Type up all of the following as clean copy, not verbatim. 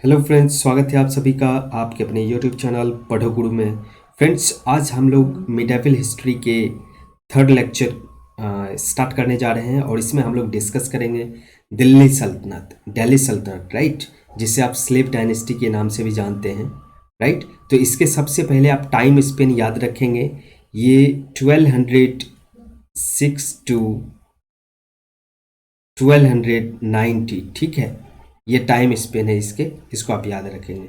Hello friends, स्वागत है आप सभी का आपके अपने यूट्यूब चैनल पढ़ो गुरु में। फ्रेंड्स, आज हम लोग मिडाइवल हिस्ट्री के थर्ड लेक्चर स्टार्ट करने जा रहे हैं और इसमें हम लोग डिस्कस करेंगे दिल्ली सल्तनत, राइट, जिसे आप स्लेव डायनेस्टी के नाम से भी जानते हैं, राइट। तो इसके सबसे पहले आप टाइम स्पेन याद रखेंगे। ये 1206 टू 1290, ठीक है, ये टाइम स्पेन है इसको आप याद रखेंगे।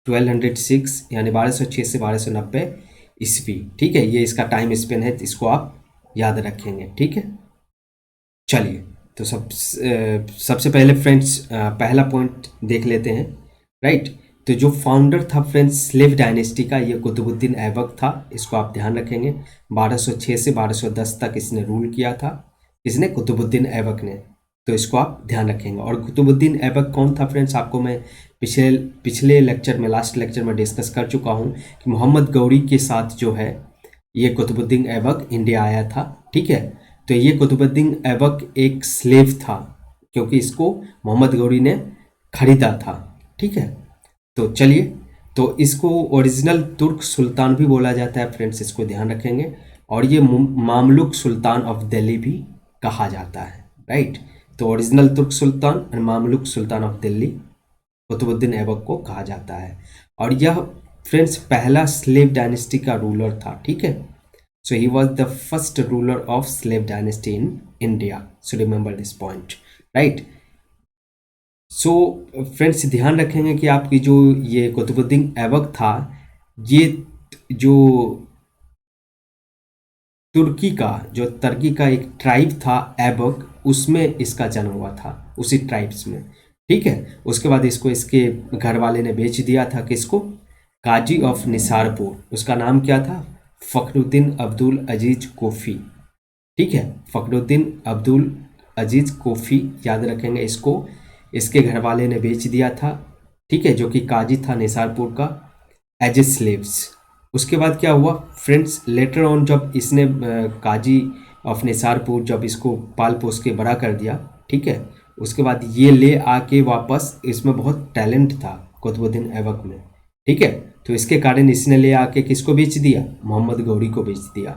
1206 यानी 1206 से 1290 ईस्वी, ठीक है, ये इसका टाइम स्पेन है, इसको आप याद रखेंगे, ठीक है। चलिए, तो सबसे पहले फ्रेंड्स पहला पॉइंट देख लेते हैं, राइट। तो जो फाउंडर था फ्रेंड्स स्लेव डायनेस्टी का, ये कुतुबुद्दीन ऐबक था, इसको आप ध्यान रखेंगे। 1206 से 1210 तक इसने रूल किया था, इसने कुतुबुद्दीन ऐबक ने, तो इसको आप ध्यान रखेंगे। और कुतुबुद्दीन ऐबक कौन था फ्रेंड्स, आपको मैं पिछले लेक्चर में, लास्ट लेक्चर में डिस्कस कर चुका हूँ कि मोहम्मद गौरी के साथ जो है ये कुतुबुद्दीन ऐबक इंडिया आया था, ठीक है। तो ये कुतुबुद्दीन ऐबक एक स्लेव था क्योंकि इसको मोहम्मद गौरी ने खरीदा था, ठीक है। तो चलिए, तो इसको ओरिजिनल तुर्क सुल्तान भी बोला जाता है फ्रेंड्स, इसको ध्यान रखेंगे। और ये मामलुक सुल्तान ऑफ दिल्ली भी कहा जाता है, राइट। तो ओरिजिनल तुर्क सुल्तान और Mamluk sultan of Delhi Qutbuddin Aibak को कहा जाता है। और यह फ्रेंड्स पहला स्लेव डायनेस्टी का रूलर था, ठीक है। So he was the first ruler of slave dynasty in India, so remember this point, right. So friends ध्यान रखेंगे कि आपकी जो ये कुतुबुद्दीन ऐबक था, ये जो तुर्की का एक ट्राइब था ऐबक, उसमें इसका जन्म हुआ था, उसी ट्राइब्स में, ठीक है। उसके बाद इसको इसके घर वाले ने बेच दिया था, किसको, काजी ऑफ निसारपुर, उसका नाम क्या था, फखरुद्दीन अब्दुल अजीज कोफी, ठीक है, फखरुद्दीन अब्दुल अजीज कोफी, याद रखेंगे इसको, इसके घर वाले ने बेच दिया था, ठीक है, जो कि काजी था निसारपुर का, एज ए स्लेव्स। उसके बाद क्या हुआ फ्रेंड्स, लेटर ऑन जब इसने काजी ऑफ निसारपुर जब इसको पाल पोस के बड़ा कर दिया, ठीक है, उसके बाद ये ले आके वापस, इसमें बहुत टैलेंट था कुतुबुद्दीन ऐबक में, ठीक है। तो इसके कारण इसने ले आके किसको बेच दिया, मोहम्मद गौरी को बेच दिया।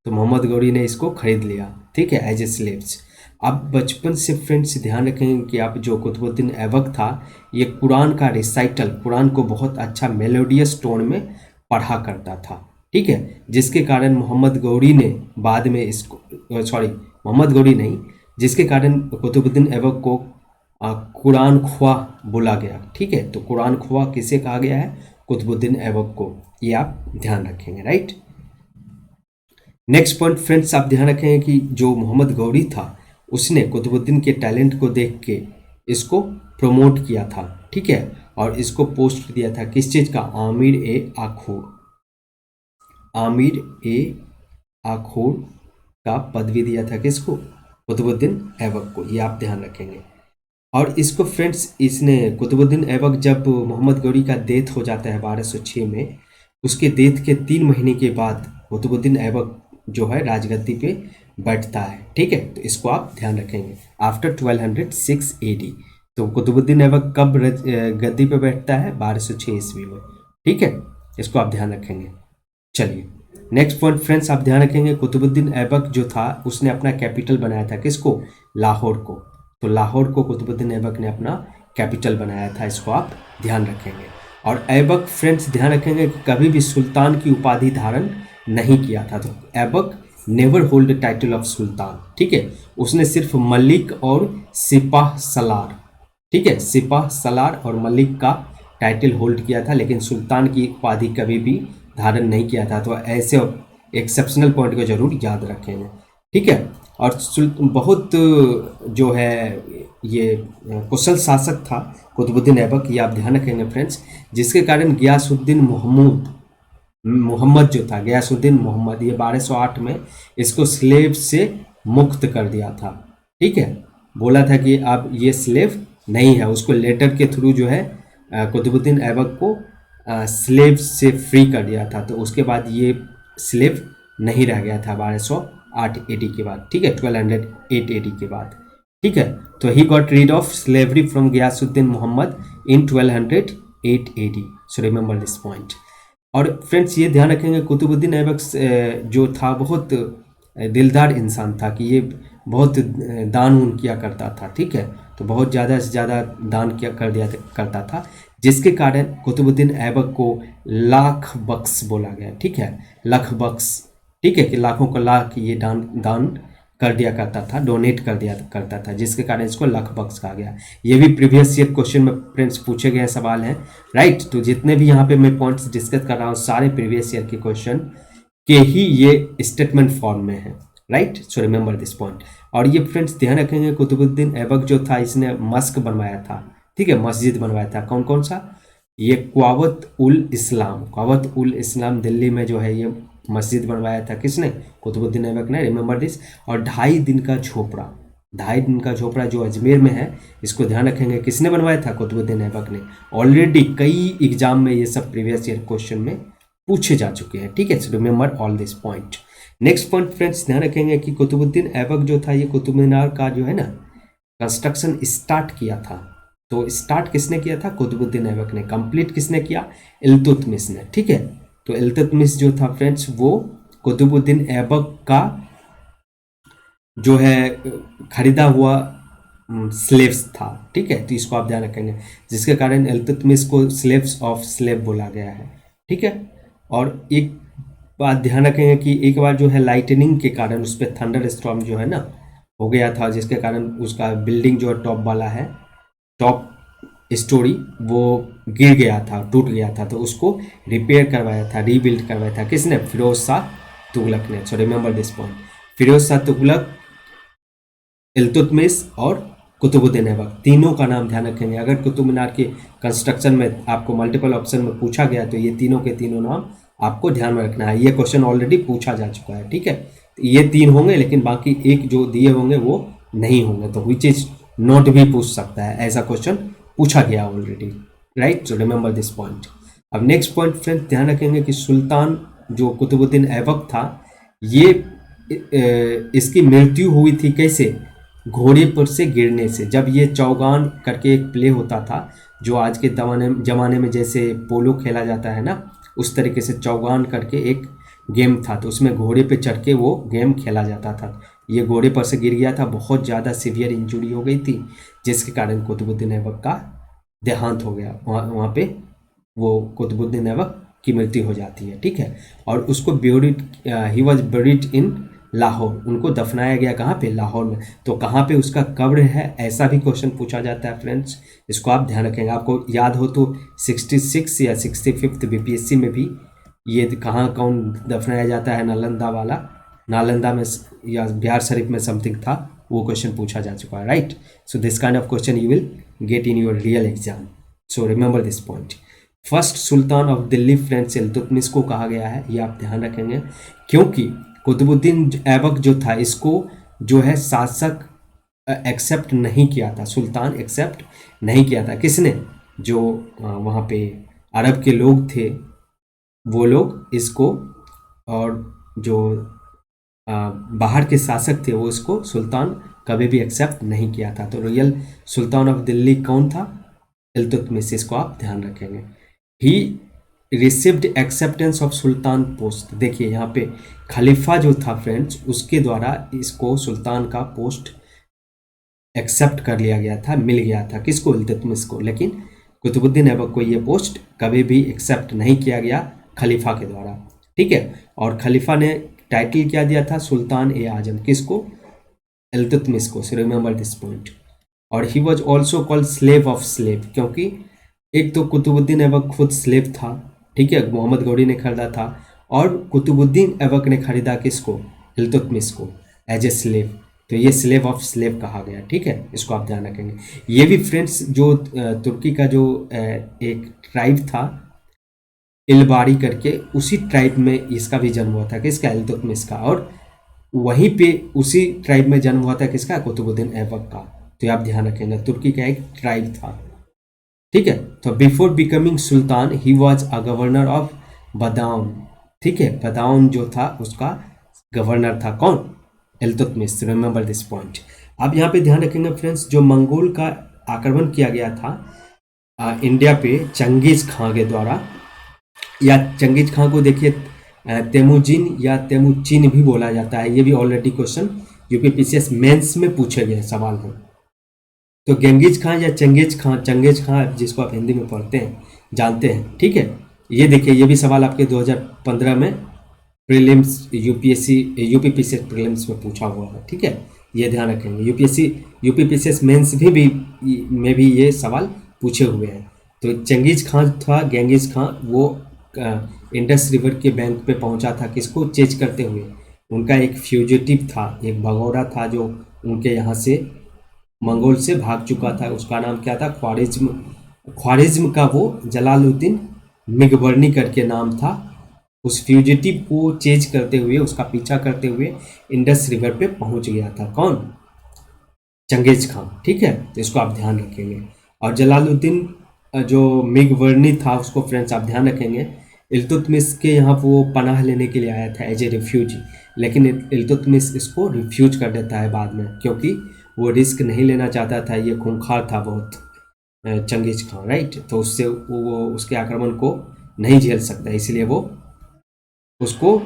तो मोहम्मद गौरी ने इसको खरीद लिया, ठीक है, एज ए स्लेव्स। अब बचपन से फ्रेंड्स ध्यान रखेंगे कि आप जो कुतुबुद्दीन ऐबक था, ये कुरान का रिसाइटल, कुरान को बहुत अच्छा मेलोडियस टोन में पढ़ा करता था, ठीक है, जिसके कारण मोहम्मद गौरी ने बाद में इसको, मोहम्मद गौरी नहीं, जिसके कारण कुतुबुद्दीन ऐबक को कुरान ख्वाह बोला गया, ठीक है। तो कुरान ख्वाह किसे कहा गया है, कुतुबुद्दीन ऐबक को, ये आप ध्यान रखेंगे, राइट। नेक्स्ट पॉइंट फ्रेंड्स, आप ध्यान रखेंगे कि जो मोहम्मद गौरी था, उसने कुतुबुद्दीन के टैलेंट को देख के इसको प्रमोट किया था, ठीक है, और इसको पोस्ट दिया था किस चीज़ का, आमिर ए आखूर का पदवी दिया था, किसको, कुतुबुद्दीन ऐबक को, ये आप ध्यान रखेंगे। और इसको फ्रेंड्स, इसने कुतुबुद्दीन ऐबक जब मोहम्मद गौरी का डेथ हो जाता है 1206 में, उसके डेथ के 3 महीने के बाद कुतुबुद्दीन ऐबक जो है राजगद्दी पे बैठता है, ठीक है। तो इसको आप ध्यान रखेंगे, आफ्टर 1206 AD। तो कुतुबुद्दीन ऐबक कब गद्दी पे बैठता है, 1206 ईस्वी में, ठीक है, इसको आप ध्यान रखेंगे। चलिए, नेक्स्ट पॉइंट फ्रेंड्स, आप ध्यान रखेंगे कुतुबुद्दीन ऐबक जो था, उसने अपना कैपिटल बनाया था, किसको, लाहौर को। तो लाहौर को कुतुबुद्दीन ऐबक ने अपना कैपिटल बनाया था, इसको आप ध्यान रखेंगे। और ऐबक फ्रेंड्स ध्यान रखेंगे कि कभी भी सुल्तान की उपाधि धारण नहीं किया था। तो Aibak never hold title of sultan, ठीक है, उसने सिर्फ मलिक और सिपाह सलार, ठीक है, सिपाह सलार और मलिक का टाइटल होल्ड किया था, लेकिन सुल्तान की उपाधि कभी भी धारण नहीं किया था। तो ऐसे एक्सेप्शनल पॉइंट को जरूर याद रखेंगे, ठीक है। और बहुत जो है ये कुशल शासक था कुतुबुद्दीन ऐबक, ये आप ध्यान रखेंगे फ्रेंड्स, जिसके कारण गयासुद्दीन मोहम्मद जो था, गयासुद्दीन मोहम्मद, ये 1208 में इसको स्लेव से मुक्त कर दिया था, ठीक है, बोला था कि अब ये स्लेव नहीं है। उसको लेटर के थ्रू जो है कुतुबुद्दीन ऐबक को स्लेव से फ्री कर दिया था। तो उसके बाद ये स्लेव नहीं रह गया था 1208 AD के बाद, ठीक है, 1208 AD के बाद, ठीक है। तो he got rid of slavery from Ghiyasuddin Mohammad in 1208 AD। So remember this point. और फ्रेंड्स ये ध्यान रखेंगे कुतुबुद्दीन ऐबक जो था बहुत दिलदार इंसान था कि ये बहुत दान उन किया करता था, ठीक है। तो बहुत ज़्यादा से ज़्यादा दान किया करता था, जिसके कारण कुतुबुद्दीन ऐबक को लाख बख्श बोला गया, ठीक है। लाख बख्श, ठीक है, कि लाखों का लाख ये दान दान कर दिया करता था, डोनेट कर दिया करता था, जिसके कारण इसको लाख बख्श कहा गया। ये भी प्रीवियस ईयर क्वेश्चन में फ्रेंड्स पूछे गए सवाल हैं, राइट। तो जितने भी यहाँ पे मैं पॉइंट्स डिस्कस कर रहा हूँ सारे प्रीवियस ईयर के क्वेश्चन के ही ये स्टेटमेंट फॉर्म में है, right. So remember this point. और ये फ्रेंड्स ध्यान रखेंगे कुतुबुद्दीन ऐबक जो था इसने मस्क बनवाया था, ठीक है, मस्जिद बनवाया था। कौन कौन सा? ये क्वावत उल इस्लाम, क्वावत उल इस्लाम दिल्ली में जो है ये मस्जिद बनवाया था। किसने? कुतुबुद्दीन ऐबक ने, रिमेंबर दिस। और 2.5 दिन का झोपड़ा, 2.5 दिन का झोपड़ा जो अजमेर में है, इसको ध्यान रखेंगे किसने बनवाया था? कुतुबुद्दीन ऐबक ने। ऑलरेडी कई एग्जाम में ये सब प्रीवियस ईयर क्वेश्चन में पूछे जा चुके हैं, ठीक है। So remember all this point. Next point friends ध्यान रखेंगे कि कुतुबुद्दीन ऐबक जो था ये कुतुब मीनार का जो है ना कंस्ट्रक्शन स्टार्ट किया था। तो स्टार्ट किसने किया था? कुतुबुद्दीन ऐबक ने। कंप्लीट किसने किया? इल्तुतमिश ने, ठीक है। तो इल्तुतमिश जो था फ्रेंड्स वो कुतुबुद्दीन ऐबक का जो है खरीदा हुआ स्लेव्स था, ठीक है। तो इसको आप ध्यान रखेंगे, जिसके कारण इल्तुतमिश को स्लेव्स ऑफ स्लेव बोला गया है, ठीक है। और एक बात ध्यान रखेंगे कि एक बार जो है लाइटनिंग के कारण उस पर थंडर स्टॉर्म जो है ना हो गया था, जिसके कारण उसका बिल्डिंग जो टॉप वाला है, टॉप स्टोरी, वो गिर गया था, टूट गया था। तो उसको रिपेयर करवाया था, रीबिल्ड करवाया था। किसने? फिरोज शाह तुगलक ने। So remember this point. Firoz Shah Tughlaq, Iltutmish और कुतुबुद्दीन ऐबक, तीनों का नाम ध्यान रखेंगे। अगर कुतुब मीनार के कंस्ट्रक्शन में आपको मल्टीपल ऑप्शन में पूछा गया तो ये तीनों के तीनों नाम आपको ध्यान में रखना है। ये क्वेश्चन ऑलरेडी पूछा जा चुका है, ठीक है। ये 3 होंगे, लेकिन बाकी एक जो दिए होंगे वो नहीं होंगे, तो विच इज नॉट भी पूछ सकता है, ऐसा क्वेश्चन पूछा गया already, right. So remember this point. अब नेक्स्ट पॉइंट फ्रेंड्स ध्यान रखेंगे कि सुल्तान जो कुतुबुद्दीन ऐबक था, ये इसकी मृत्यु हुई थी कैसे? घोड़े पर से गिरने से। जब ये चौगान करके एक प्ले होता था, जो आज के जमाने में जैसे पोलो खेला जाता है ना, उस तरीके से चौगान करके एक गेम था, तो उसमें घोड़े पे चढ़ के वो गेम खेला जाता था। ये घोड़े पर से गिर गया था, बहुत ज़्यादा सीवियर इंजरी हो गई थी, जिसके कारण कुतुबुद्दीन ऐबक का देहांत हो गया। वहाँ पे वो कुतुबुद्दीन ऐबक की मृत्यु हो जाती है, ठीक है। और उसको ब्यूरिड, ही वॉज बरीड इन लाहौर, उनको दफनाया गया कहाँ पे? लाहौर में। तो कहाँ पे उसका कब्र है, ऐसा भी क्वेश्चन पूछा जाता है फ्रेंड्स, इसको आप ध्यान रखेंगे। आपको याद हो तो 66 या 65 बीपीएससी में भी ये कहाँ कौन दफनाया जाता है, नालंदा वाला, नालंदा में या बिहार शरीफ में समथिंग था, वो क्वेश्चन पूछा जा चुका है, right. So this kind of question you will get in your real exam. So remember this point. First sultan of Delhi friends Iltutmish को कहा गया है, ये आप ध्यान रखेंगे, क्योंकि कुतुबुद्दीन ऐबक जो था इसको जो है शासक एक्सेप्ट नहीं किया था, सुल्तान एक्सेप्ट नहीं किया था। किसने? जो वहाँ पे अरब के लोग थे, वो लोग इसको, और जो बाहर के शासक थे वो इसको सुल्तान कभी भी एक्सेप्ट नहीं किया था। तो रियल सुल्तान ऑफ दिल्ली कौन था? इल्तुतमिश, इसको आप ध्यान रखेंगे। He received acceptance of sultan post. देखिए यहाँ पे खलीफा जो था फ्रेंड्स, उसके द्वारा इसको सुल्तान का पोस्ट एक्सेप्ट कर लिया गया था, मिल गया था। किसको? इल्तुतमिश को। लेकिन कुतुबुद्दीन ऐबक को ये पोस्ट कभी भी एक्सेप्ट नहीं किया गया खलीफा के द्वारा, ठीक है। और खलीफा ने टाइटल क्या दिया था? सुल्तान ए आजम। किसको? इल्तुतमिश को। So remember this point. और he was also called slave of slave, क्योंकि एक तो कुतुबुद्दीन ऐबक खुद स्लेव था, ठीक है, मोहम्मद गौरी ने खरीदा था, और कुतुबुद्दीन ऐबक ने खरीदा किसको? इल्तुतमिश को एज ए स्लेव। तो ये स्लेव ऑफ स्लेव कहा गया, ठीक है, इसको आप ध्यान रखेंगे। ये भी फ्रेंड्स जो तुर्की का जो एक ट्राइब था इलबारी करके, उसी ट्राइब में इसका भी जन्म हुआ था। किसका? इल्तुतमिश का। और वहीं पे उसी ट्राइब में जन्म हुआ था किसका? कुतुबुद्दीन ऐबक का। तो आप ध्यान रखेंगे, तुर्की का एक ट्राइब था, ठीक है। तो before becoming sultan he was a governor of Badaun, ठीक है, बदाऊन जो था उसका गवर्नर था। कौन? इल्तुतमिश। Remember this point. अब यहाँ पे ध्यान रखेंगे फ्रेंड्स, जो मंगोल का आक्रमण किया गया था इंडिया पे चंगेज खां के द्वारा, या चंगेज खां को देखिए तेमुजिन या तेमुचिन भी बोला जाता है। ये भी ऑलरेडी क्वेश्चन यूपीपीसीएस मेंस में पूछे गए सवाल हैं। तो गेंगिज खां या चंगेज खां जिसको आप हिंदी में पढ़ते हैं जानते हैं, ठीक है। ये देखिए, ये भी सवाल आपके 2015 में प्रीलिम्स यूपीपीसीएस प्रीलिम्स में पूछा हुआ है, ठीक है। ये ध्यान रखेंगे, यूपीपीसीएस मेंस में भी ये सवाल पूछे हुए हैं। तो चंगेज खां था, गेंगिज खां, वो इंडस रिवर के बैंक पे पहुंचा था, किसको चेज करते हुए। उनका एक फ्यूजिटिव था, एक भगौड़ा था जो उनके यहाँ से मंगोल से भाग चुका था। उसका नाम क्या था? ख्वारिज्म का वो जलालुद्दीन मिगबर्नी करके नाम था। उस फ्यूजिटिव को चेज करते हुए, उसका पीछा करते हुए इंडस रिवर पे पहुंच गया था। कौन? चंगेज खां, ठीक है। तो इसको आप ध्यान रखेंगे। और जलालुद्दीन जो मिगबर्नी था, उसको फ्रेंड्स आप ध्यान रखेंगे, इल्तुतमिश के यहाँ वो पनाह लेने के लिए आया था एज ए रिफ्यूजी, लेकिन इल्तुतमिश इसको रिफ्यूज कर देता है बाद में, क्योंकि वो रिस्क नहीं लेना चाहता था। ये खूंखार था बहुत चंगेज खां, राइट। तो उससे वो उसके आक्रमण को नहीं झेल सकता, इसलिए वो उसको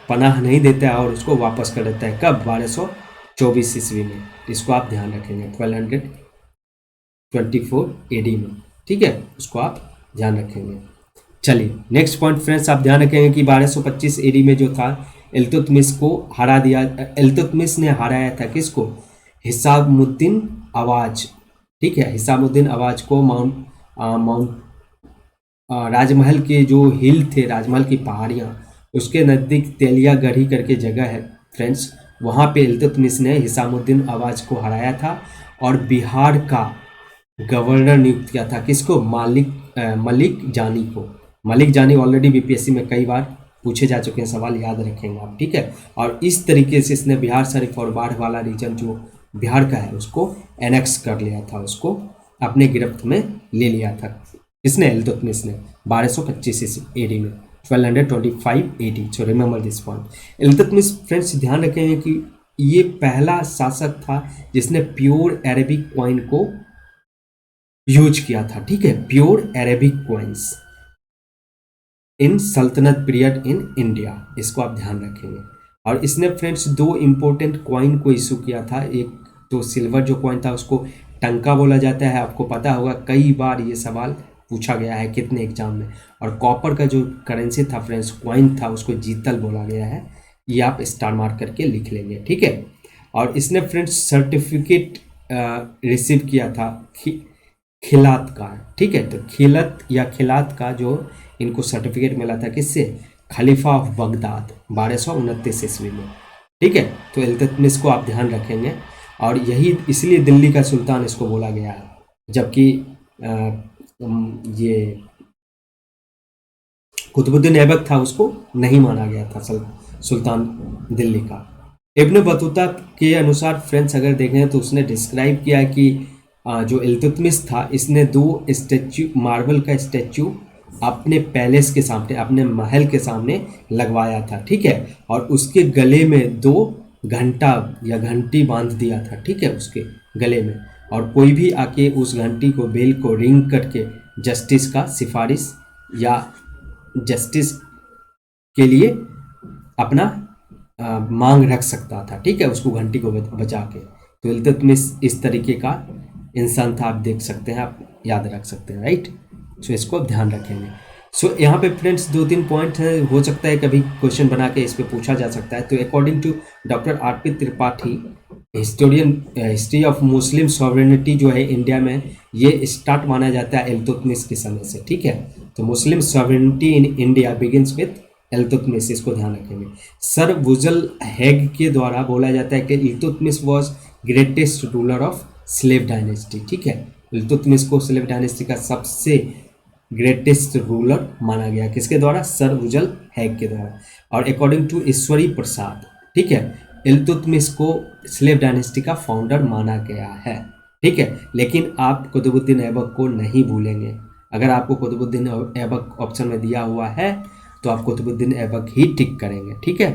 पनाह नहीं देता है और उसको वापस कर देता है। कब? 1224 ईस्वी में। इसको आप ध्यान रखेंगे, 1224 एडी में, ठीक है। उसको आप ध्यान रखेंगे। चलिए नेक्स्ट पॉइंट फ्रेंड्स, आप ध्यान रखेंगे कि 1225 एडी में जो था, इल्तुतमिश को हरा दिया। इल्तुतमिश ने हराया था किसको? हिसामुद्दीन अवाज, ठीक है। हिसामुद्दीन अवाज को राजमहल के जो हिल थे, राजमहल की पहाड़ियाँ, उसके नज़दीक तेलिया गढ़ी करके जगह है फ्रेंड्स, वहाँ पे इल्तुतमिश ने हिसामुद्दीन अवाज को हराया था और बिहार का गवर्नर नियुक्त किया था। किसको? मलिक जानी को। मलिक जानी ऑलरेडी बीपीएससी में कई बार पूछे जा चुके हैं सवाल, याद रखेंगे आप, ठीक है। और इस तरीके से इसने बिहार शरीफ और बाढ़ वाला रीजन जो बिहार का है उसको एनेक्स कर लिया था, उसको अपने गिरफ्त में ले लिया था। इसने इल्तुतमिश ने 1225 एडी में, 1225 AD. So remember this point. Iltutmish friends ध्यान रखेंगे कि ये पहला शासक था जिसने प्योर अरेबिक कॉइन को यूज किया था, ठीक है। प्योर अरेबिक कॉइन्स इन सल्तनत पीरियड इन इंडिया, इसको आप ध्यान रखेंगे। और इसने फ्रेंड्स दो इंपॉर्टेंट कॉइन को इशू किया था। एक तो सिल्वर जो कॉइन था उसको टंका बोला जाता है, आपको पता होगा, कई बार ये सवाल पूछा गया है कितने एग्जाम में। और कॉपर का जो करेंसी था फ्रेंड्स, कॉइन था, उसको जीतल बोला गया है। ये आप स्टार मार्क करके लिख लेंगे, ठीक है। और इसने फ्रेंड्स सर्टिफिकेट रिसीव किया था खिलात का, ठीक है। तो खिलत या खिलात का जो इनको सर्टिफिकेट मिला था, किससे? खलीफा ऑफ बगदाद 1229 ईस्वी में, ठीक है। तो इल्तुतमिश को आप ध्यान रखेंगे। और यही इसलिए दिल्ली का सुल्तान इसको बोला गया है, जबकि ये कुतुबुद्दीन ऐबक था, उसको नहीं माना गया था सुल्तान दिल्ली का। इब्न बतूता के अनुसार फ्रेंड्स अगर देखें तो उसने डिस्क्राइब किया है कि जो इल्तुतमिश था, इसने दो स्टैच्यू, मार्बल का स्टैच्यू अपने पैलेस के सामने, अपने महल के सामने लगवाया था, ठीक है। और उसके गले में दो घंटा या घंटी बांध दिया था, ठीक है, उसके गले में। और कोई भी आके उस घंटी को, बेल को रिंग करके जस्टिस का सिफारिश या जस्टिस के लिए अपना मांग रख सकता था, ठीक है, उसको घंटी को बचा के। तो इल्तुतमिश इस तरीके का इंसान था, आप देख सकते हैं, आप याद रख सकते हैं, राइट। सो इसको ध्यान रखेंगे। सो यहाँ पे फ्रेंड्स 2-3 पॉइंट है, हो सकता है कभी क्वेश्चन बना के इस पे पूछा जा सकता है। तो according to doctor R P. Tripathi, historian, history of Muslim sovereignty जो है इंडिया में, ये स्टार्ट माना जाता है इल्तुतमिश के समय से, ठीक है। तो Muslim sovereignty in India begins with Iltutmish, इसको ध्यान रखेंगे। सर वुजल हैग के द्वारा बोला जाता है कि Iltutmish was greatest ruler of slave dynasty, ठीक है। इल्तुतमिश को स्लेव डायनेस्टी का सबसे ग्रेटेस्ट रूलर माना गया, किसके द्वारा? सर वुजल हैग के द्वारा। और अकॉर्डिंग टू ईश्वरी प्रसाद, ठीक है, इल्तुतमिश को स्लेव डायनेस्टी का फाउंडर माना गया है, ठीक है। लेकिन आप कुतुबुद्दीन ऐबक को नहीं भूलेंगे। अगर आपको कुतुबुद्दीन ऐबक ऑप्शन में दिया हुआ है तो आप कुतुबुद्दीन ऐबक ही टिक करेंगे, ठीक है।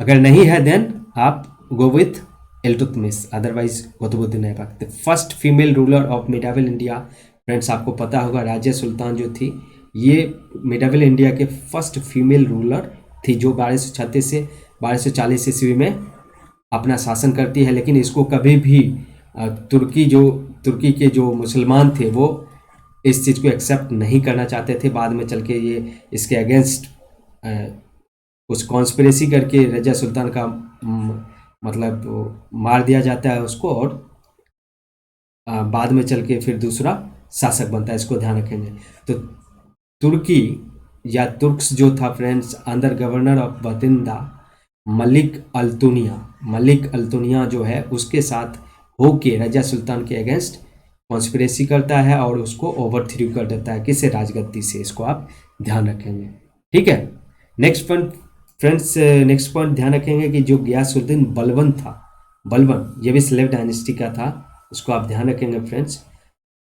अगर नहीं है देन आप go with Iltutmish, otherwise Qutbuddin Aibak. The first female ruler of medieval India friends आपको पता होगा राजिया सुल्तान जो थी ये मिडावल इंडिया के फर्स्ट फीमेल रूलर थी जो 1236 से 1240 ईस्वी में अपना शासन करती है। लेकिन इसको कभी भी तुर्की के जो मुसलमान थे वो इस चीज़ को एक्सेप्ट नहीं करना चाहते थे। बाद में चल के ये इसके अगेंस्ट कुछ कॉन्स्पिरेसी करके रजिया सुल्तान का मतलब मार दिया जाता है उसको, और बाद में चल के फिर दूसरा शासक बनता है, इसको ध्यान रखेंगे। तो तुर्की या तुर्क्स जो था friends under governor of Bathinda Malik Altunia जो है उसके साथ होके रजिया सुल्तान के अगेंस्ट कॉन्स्पिरेसी करता है और उसको ओवरथ्रू कर देता है किसे, राजगद्दी से। इसको आप ध्यान रखेंगे, ठीक है। Next point friends, next point ध्यान रखेंगे कि जो गियासुद्दीन बलबन था, बलबन ये भी स्लेव डायनेस्टी का था, इसको आप ध्यान रखेंगे friends.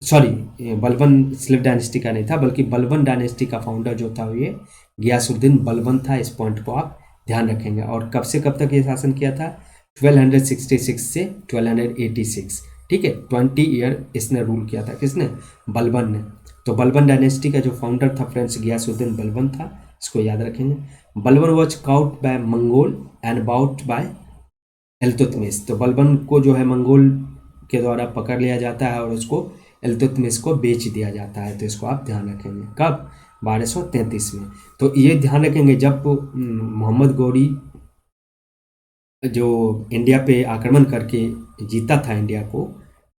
Sorry, Balban slave dynasty का नहीं था बल्कि बलबन डायनेस्टी का फाउंडर जो था ये गियासुद्दीन बलबन था। इस पॉइंट को आप ध्यान रखेंगे। और कब से कब तक ये शासन किया था, 1266 से 1286, ठीक है। 20 ईयर इसने रूल किया था, किसने, बलबन ने। तो बलबन डायनेस्टी का जो फाउंडर था फ्रेंड्स गियासुद्दीन बलबन था, इसको याद रखेंगे। Balban was caught by Mongol and bought by Iltutmish. तो बलबन को जो है मंगोल के द्वारा पकड़ लिया जाता है और उसको इल्तुतमिश को बेच दिया जाता है। तो इसको आप ध्यान रखेंगे, कब, 1233 में। तो ये ध्यान रखेंगे जब मोहम्मद गौरी जो इंडिया पे आक्रमण करके जीता था इंडिया को,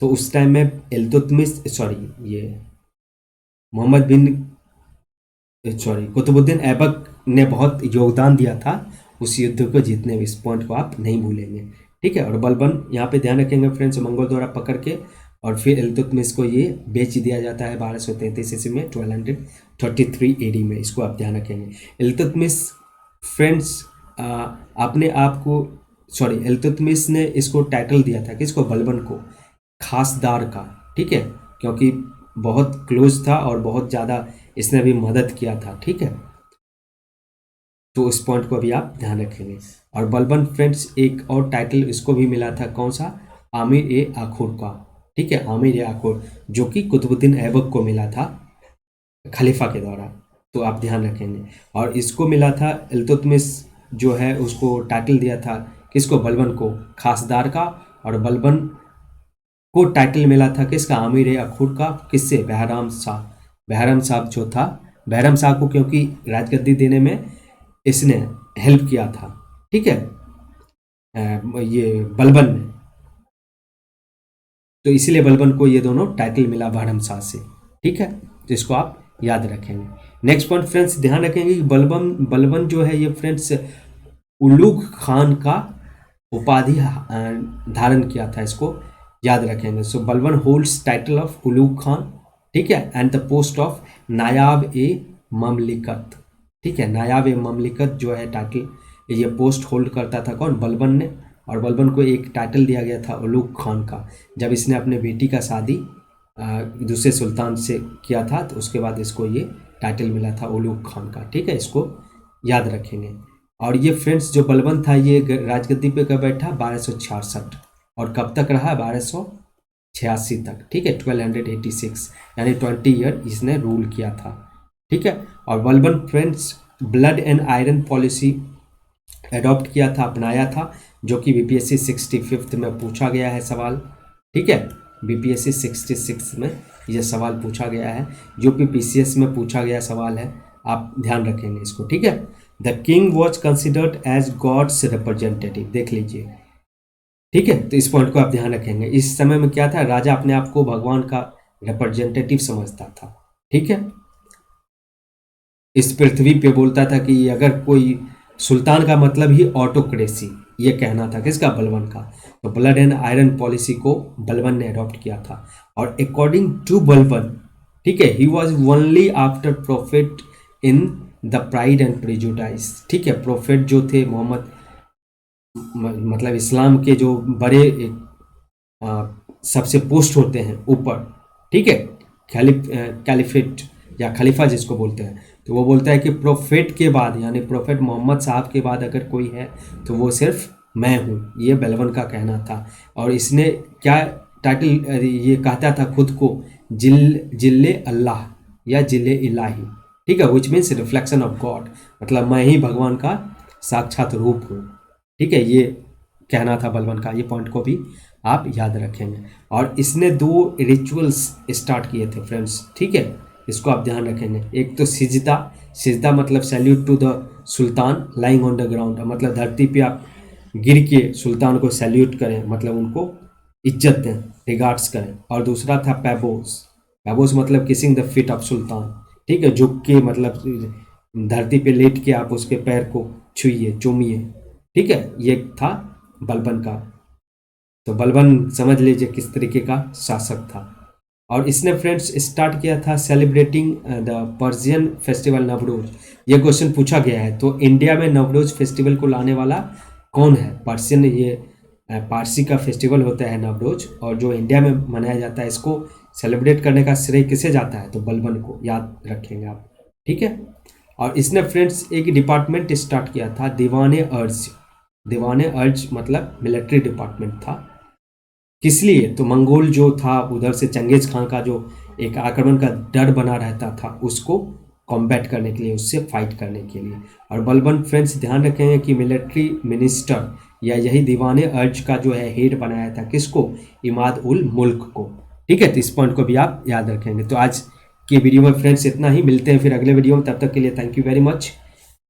तो उस टाइम में कुतुबुद्दीन ऐबक ने बहुत योगदान दिया था उस युद्ध को जीतने में। इस पॉइंट को आप नहीं भूलेंगे, ठीक है। और बलबन यहाँ पे ध्यान रखेंगे फ्रेंड्स मंगोल द्वारा पकड़ के और फिर इल्तुतमिश को ये बेच दिया जाता है 1233 ईस्वी में, 1233 एडी में। इसको आप ध्यान रखेंगे। इल्तुतमिश फ्रेंड्स अपने आप को इल्तुतमिश ने इसको टाइटल दिया था किसको, बलबन को, खासदार का, ठीक है, क्योंकि बहुत क्लोज था और बहुत ज़्यादा इसने भी मदद किया था, ठीक है। तो इस पॉइंट को भी आप ध्यान रखेंगे। और बलबन फ्रेंड्स एक और टाइटल इसको भी मिला था, कौन सा, आमिर ए आखुर का, ठीक है, आमिर ए आखुर, जो कि कुतुबुद्दीन ऐबक को मिला था खलीफा के द्वारा। तो आप ध्यान रखेंगे। और इसको मिला था इल्तुतमिश जो है उसको टाइटल दिया था किसको, बलबन को, खासदार का। और बलबन को टाइटल मिला था किसका, आमिर ए आखुर का, किससे, बहराम साहब जो था, बहराम साहब को, क्योंकि राजगद्दी देने में इसने हेल्प किया था, ठीक है, ये बलबन ने। तो इसीलिए बलबन को ये दोनों टाइटल मिला बहराम शाह से, ठीक है। तो इसको आप याद रखेंगे। नेक्स्ट पॉइंट फ्रेंड्स ध्यान रखेंगे कि बलबन जो है ये फ्रेंड्स उलूग खान का उपाधि धारण किया था, इसको याद रखेंगे। So Balban holds title of Ulugh Khan, ठीक है, एंड द पोस्ट ऑफ नायाब ए ममलिकत, ठीक है। नायाब ए ममलिकत जो है टाइटल ये पोस्ट होल्ड करता था कौन, बलबन ने। और बलबन को एक टाइटल दिया गया था उलूग खान का, जब इसने अपने बेटी का शादी दूसरे सुल्तान से किया था, तो उसके बाद इसको ये टाइटल मिला था उलूग खान का, ठीक है, इसको याद रखेंगे। और ये फ्रेंड्स जो बलबन था ये राजगद्दी पे कब बैठा, 1266, और कब तक रहा, 1286 तक, ठीक है, 1286, यानी 20 ईयर इसने रूल किया था, ठीक है। और Balban friends blood and iron policy adopt किया था, अपनाया था, जो कि बीपीएससी 65 में पूछा गया है सवाल, ठीक है। बीपीएससी 66 में यह सवाल पूछा गया है, जो कि पीसीएस में पूछा गया सवाल है, आप ध्यान रखेंगे इसको, ठीक है। The king was considered as God's representative, देख लीजिए, ठीक है। तो इस पॉइंट को आप ध्यान रखेंगे। इस समय में क्या था, राजा अपने आप को भगवान का रिप्रेजेंटेटिव समझता था, ठीक है। इस पृथ्वी पे बोलता था कि अगर कोई सुल्तान का मतलब ही ऑटोक्रेसी, ये कहना था किसका, बलबन का। तो ब्लड एंड आयरन पॉलिसी को बलबन ने अडॉप्ट किया था। और अकॉर्डिंग टू बलबन, ठीक है, he was only after prophet in the pride and prejudice, ठीक है। प्रोफेट जो थे मोहम्मद, मतलब इस्लाम के जो बड़े सबसे पोस्ट होते हैं ऊपर, ठीक है, कैलिफेट या खलीफा जिसको बोलते हैं, तो वो बोलता है कि प्रोफेट के बाद, यानी प्रोफेट मोहम्मद साहब के बाद अगर कोई है तो वो सिर्फ मैं हूँ, ये बलबन का कहना था। और इसने क्या टाइटल ये कहता था खुद को जिल्ले अल्लाह या जिल्ले इलाही, ठीक है, which means reflection of God, मतलब मैं ही भगवान का साक्षात रूप हूँ, ठीक है, ये कहना था बलबन का। ये पॉइंट को भी आप याद रखेंगे। और इसने 2 रिचुअल्स स्टार्ट किए थे फ्रेंड्स, ठीक है, इसको आप ध्यान रखेंगे। एक तो सिजदा, सिजदा मतलब salute to the sultan lying on the ground, मतलब धरती पे आप गिर के सुल्तान को सैल्यूट करें, मतलब उनको इज्जत दें, रिगार्ड्स करें। और दूसरा था पैबोस, पैबोस मतलब kissing the feet of sultan, ठीक है, झुक के मतलब धरती पे लेट के आप उसके पैर को छुइए, चूमिए, ठीक है, ये था बलबन का। तो बलबन समझ लीजिए किस तरीके का शासक था। और इसने फ्रेंड्स स्टार्ट किया था celebrating the Persian festival Navroz. ये क्वेश्चन पूछा गया है, तो इंडिया में नवरोज फेस्टिवल को लाने वाला कौन है? पर्शियन, ये पारसी का फेस्टिवल होता है नवरोज, और जो इंडिया में मनाया जाता है, इसको सेलिब्रेट करने का श्रेय किसे जाता है? तो बलबन को, याद रखेंगे आप, ठीक है। और इसने फ्रेंड्स एक डिपार्टमेंट स्टार्ट किया था, दीवाने अर्ज। दीवाने अर्ज मतलब मिलिट्री डिपार्टमेंट था। किस लिए? तो मंगोल जो था उधर से, चंगेज खान का जो एक आक्रमण का डर बना रहता था, उसको कॉम्बैट करने के लिए, उससे फाइट करने के लिए। और बलबन फ्रेंड्स ध्यान रखेंगे कि मिलिट्री मिनिस्टर या यही दीवाने अर्ज का जो है हेड बनाया था, किसको? इमाद उल मुल्क को, ठीक है। तो इस पॉइंट को भी आप याद रखेंगे। तो आज की वीडियो में फ्रेंड्स इतना ही, मिलते हैं फिर अगले वीडियो में, तब तक के लिए thank you very much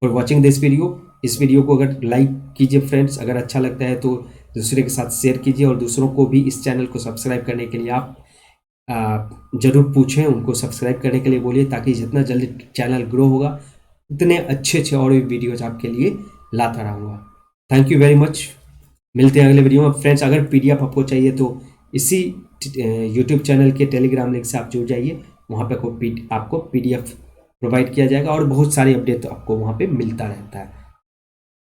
for watching this video. इस वीडियो को अगर लाइक कीजिए फ्रेंड्स, अगर अच्छा लगता है तो दूसरे के साथ शेयर कीजिए, और दूसरों को भी इस चैनल को सब्सक्राइब करने के लिए आप ज़रूर पूछें, उनको सब्सक्राइब करने के लिए बोलिए, ताकि जितना जल्दी चैनल ग्रो होगा उतने अच्छे अच्छे और भी वीडियोज आपके लिए लाता रहूँगा। थैंक यू वेरी मच, मिलते हैं अगले वीडियो में फ्रेंड्स। अगर PDF आपको चाहिए तो इसी यूट्यूब चैनल के टेलीग्राम लिंक से आप जुड़ जाइए, वहाँ पे आपको PDF प्रोवाइड किया जाएगा, और बहुत सारी अपडेट आपको वहाँ पे मिलता रहता है।